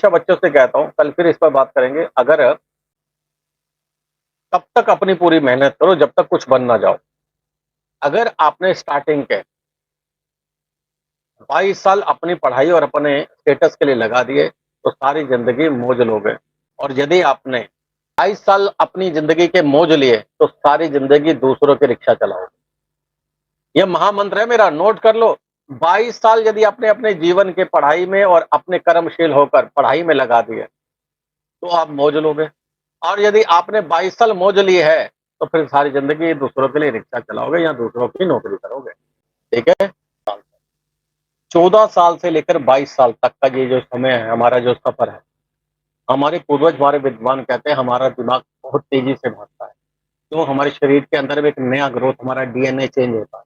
हमेशा बच्चों से कहता हूँ, कल फिर इस पर बात करेंगे, अगर तब तक अपनी पूरी मेहनत करो जब तक कुछ बन ना जाओ। अगर आपने स्टार्टिंग के 22 साल अपनी पढ़ाई और अपने स्टेटस के लिए लगा दिए, तो सारी ज़िंदगी मौज लोगे। और यदि आपने 22 साल अपनी ज़िंदगी के मौज लिए, तो सारी ज़िंदगी दूसरों की रिक्शा चलाओगे। ये महामंत्र है मेरा, नोट कर लो। 22 साल यदि आपने अपने जीवन के पढ़ाई में और अपने कर्मशील होकर पढ़ाई में लगा दिए, तो आप मौज लोगे। और यदि आपने 22 साल मौज ली है, तो फिर सारी ज़िंदगी दूसरों के लिए रिक्शा चलाओगे या दूसरों की नौकरी करोगे। ठीक है? 14 साल से लेकर 22 साल तक का ये जो समय है, हमारा जो सफ़र है, हमारे पूर्वज, हमारे विद्वान कहते हैं हमारा दिमाग बहुत तेज़ी से भागता है। तो हमारे शरीर के अंदर में एक नया ग्रोथ, हमारा डीएनए चेंज होता है।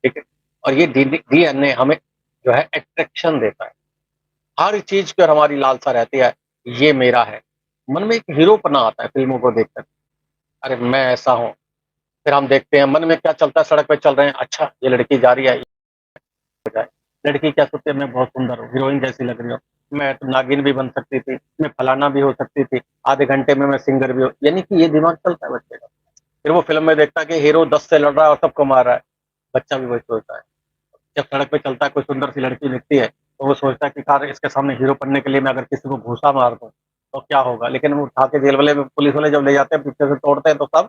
ठीक है? और ये डीएनए हमें जो है अट्रैक्शन देता है। हर चीज़ की और हमारी लालसा रहती है, ये मेरा है। मन में एक हीरोपना आता है फ़िल्मों को देखकर, अरे मैं ऐसा हूँ। फिर हम देखते हैं मन में क्या चलता है, सड़क पे चल रहे हैं, अच्छा ये लड़की जा रही है, जाए। लड़की क्या सोचती है, मैं बहुत सुंदर हूँ, हीरोइन जैसी लग रही हूँ, मैं तो नागिन भी बन सकती थी, मैं फलाना भी हो सकती थी, आधे घंटे में मैं सिंगर भी हूँ, यानी कि ये दिमाग चलता है बच्चे का। फिर वो फ़िल्म में देखता है कि हीरो 10 से लड़ रहा है और सबको मार रहा है, बच्चा भी वही सोचता है। जब सड़क पे चलता है, कोई सुंदर सी लड़की दिखती है, तो वो सोचता है कि कार इसके सामने हीरो बनने के लिए मैं अगर किसी को घूसा मार दूँ, तो क्या होगा? लेकिन वो उठा के जेल वाले पुलिस वाले जब ले जाते हैं, पीछे से तोड़ते हैं, तो सब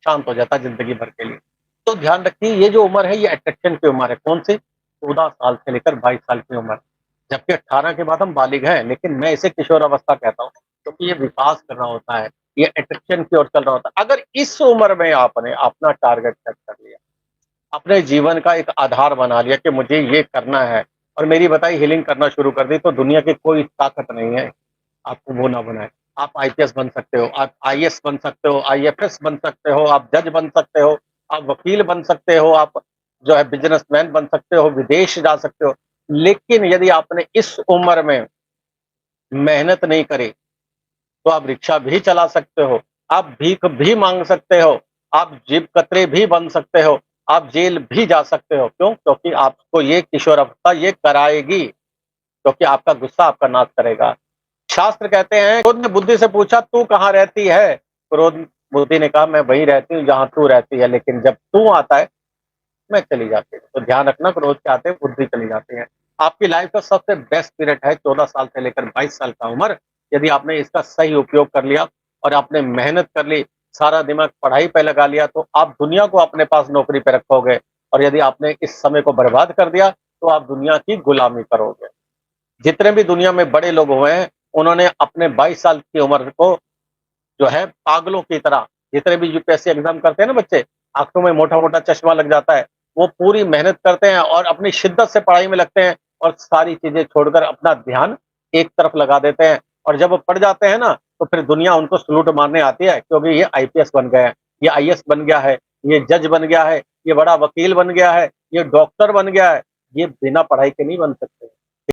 शांत हो जाता है ज़िंदगी भर के लिए। तो ध्यान रखिए, ये जो उम्र है, ये अट्रैक्शन की उम्र है। कौन-सी? 14 साल से लेकर 22 साल की उम्र। जबकि 18 के बाद हम बालिग हैं, लेकिन मैं इसे किशोर अवस्था कहता हूँ, क्योंकि ये विकास कर रहा होता है, ये अट्रैक्शन की ओर चल रहा होता है। अगर इस उम्र में आपने अपना टारगेट सेट कर लिया, अपने जीवन का एक आधार बना लिया कि मुझे ये करना है, और मेरी बताई हीलिंग करना शुरू कर दी, तो दुनिया की कोई ताकत नहीं है आपको वो ना बनाए। आप आईपीएस बन सकते हो, आप आईएएस बन सकते हो, आईएफएस बन सकते हो, आप जज बन सकते हो, आप वकील बन सकते हो, आप जो है बिज़नेसमैन बन सकते हो, विदेश जा सकते हो। लेकिन यदि आपने इस उम्र में मेहनत नहीं करी, तो आप रिक्शा भी चला सकते हो, आप भीख भी माँग सकते हो, आप जेब कतरे भी बन सकते हो, आप जेल भी जा सकते हो। क्यों? क्योंकि आपको ये किशोरावस्था ये कराएगी, क्योंकि आपका गुस्सा आपका नाश करेगा। शास्त्र कहते हैं, क्रोध ने बुद्धि से पूछा, तू कहाँ रहती है? क्रोध बुद्धि ने कहा, मैं वहीं रहती हूँ जहाँ तू रहती है, लेकिन जब तू आता है, मैं चली जाती हूँ। तो ध्यान रखना, क्रोध के आते बुद्धि चली जाती है। आपकी लाइफ का सबसे बेस्ट पीरियड है 14 साल से लेकर 22 साल का उम्र। यदि आपने इसका सही उपयोग कर लिया और आपने मेहनत कर ली, सारा दिमाग पढ़ाई पे लगा लिया, तो आप दुनिया को अपने पास नौकरी पे रखोगे। और यदि आपने इस समय को बर्बाद कर दिया, तो आप दुनिया की गुलामी करोगे। जितने भी दुनिया में बड़े लोग हुए हैं, उन्होंने अपने 22 साल की उम्र को जो है पागलों की तरह, जितने भी यूपीएससी एग्ज़ाम करते हैं ना बच्चे, आँखों में मोटा-मोटा चश्मा लग जाता है, वो पूरी मेहनत करते हैं और अपनी शिद्दत से पढ़ाई में लगते हैं और सारी चीज़ें छोड़कर अपना ध्यान एक तरफ लगा देते हैं, और जब वो पढ़ जाते हैं ना, तो फिर दुनिया उनको सैल्यूट मारने आती है, क्योंकि ये आईपीएस बन गए हैं, ये आईएएस बन गया है, ये जज बन गया है, ये बड़ा वकील बन गया है, ये डॉक्टर बन गया है। ये बिना पढ़ाई के नहीं बन सकते।